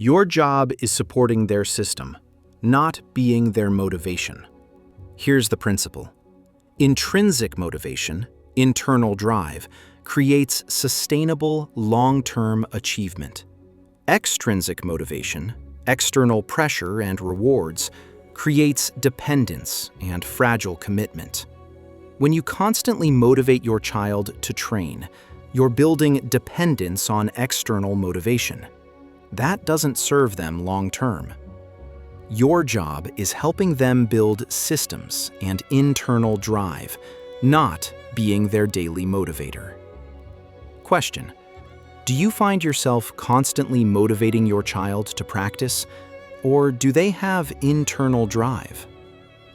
Your job is supporting their system, not being their motivation. Here's the principle. Intrinsic motivation, internal drive, creates sustainable, long-term achievement. Extrinsic motivation, external pressure and rewards, creates dependence and fragile commitment. When you constantly motivate your child to train, you're building dependence on external motivation. That doesn't serve them long-term. Your job is helping them build systems and internal drive, not being their daily motivator. Question: do you find yourself constantly motivating your child to practice, or do they have internal drive?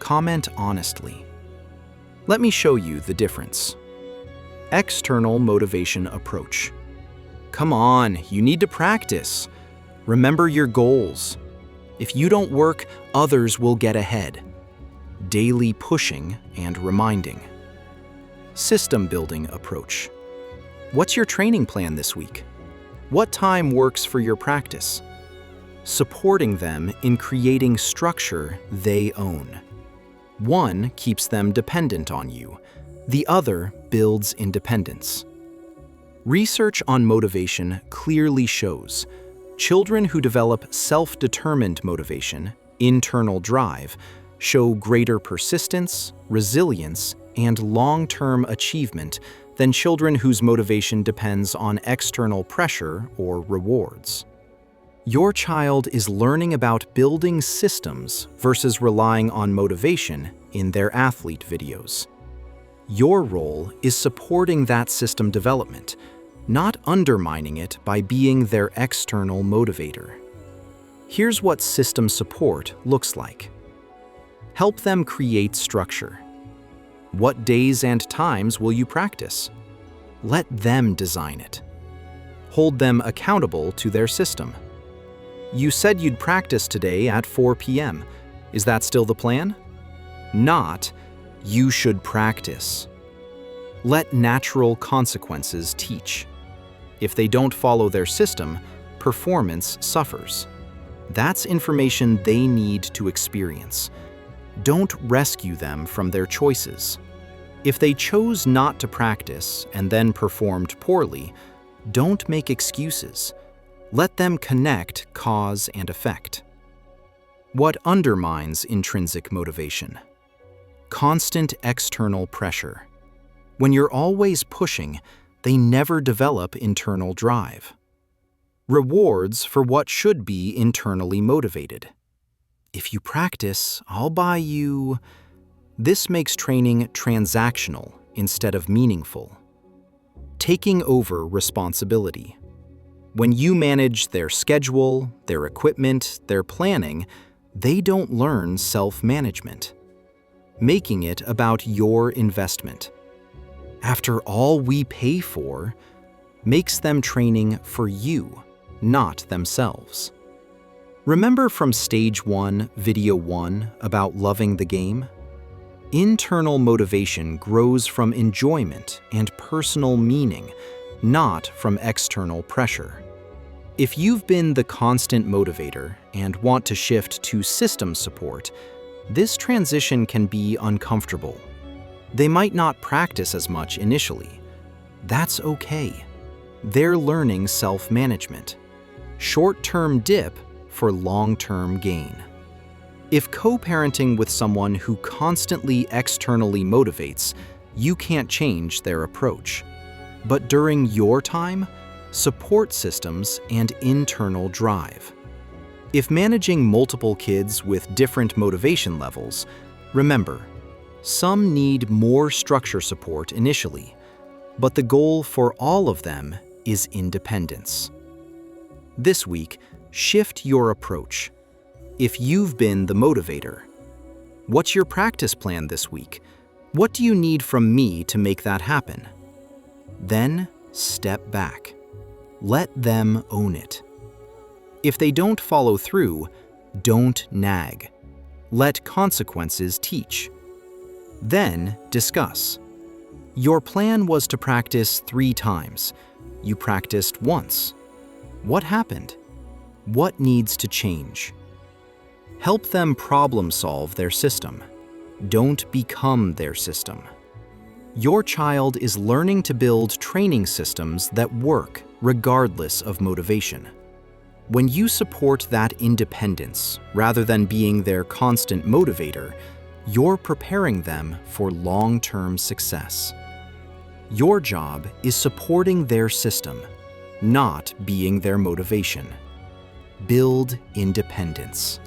Comment honestly. Let me show you the difference. External motivation approach. Come on, you need to practice. Remember your goals. If you don't work, others will get ahead. Daily pushing and reminding. System building approach. What's your training plan this week? What time works for your practice? Supporting them in creating structure they own. One keeps them dependent on you. The other builds independence. Research on motivation clearly shows children who develop self-determined motivation, internal drive, show greater persistence, resilience, and long-term achievement than children whose motivation depends on external pressure or rewards. Your child is learning about building systems versus relying on motivation in their athlete videos. Your role is supporting that system development, not undermining it by being their external motivator. Here's what system support looks like. Help them create structure. What days and times will you practice? Let them design it. Hold them accountable to their system. You said you'd practice today at 4 p.m. Is that still the plan? Not, you should practice. Let natural consequences teach. If they don't follow their system, performance suffers. That's information they need to experience. Don't rescue them from their choices. If they chose not to practice and then performed poorly, don't make excuses. Let them connect cause and effect. What undermines intrinsic motivation? Constant external pressure. When you're always pushing, they never develop internal drive. Rewards for what should be internally motivated. If you practice, I'll buy you. This makes training transactional instead of meaningful. Taking over responsibility. When you manage their schedule, their equipment, their planning, they don't learn self-management. Making it about your investment. After all we pay for, makes them training for you, not themselves. Remember from Stage 1, Video 1 about loving the game? Internal motivation grows from enjoyment and personal meaning, not from external pressure. If you've been the constant motivator and want to shift to system support, this transition can be uncomfortable. They might not practice as much initially. That's okay. They're learning self-management. Short-term dip for long-term gain. If co-parenting with someone who constantly externally motivates, you can't change their approach. But during your time, support systems and internal drive. If managing multiple kids with different motivation levels, remember, some need more structure support initially, but the goal for all of them is independence. This week, shift your approach. If you've been the motivator, what's your practice plan this week? What do you need from me to make that happen? Then step back. Let them own it. If they don't follow through, don't nag. Let consequences teach. Then discuss. Your plan was to practice 3 times. You practiced once. What happened? What needs to change? Help them problem solve their system. Don't become their system. Your child is learning to build training systems that work regardless of motivation. When you support that independence rather than being their constant motivator, you're preparing them for long-term success. Your job is supporting their system, not being their motivation. Build independence.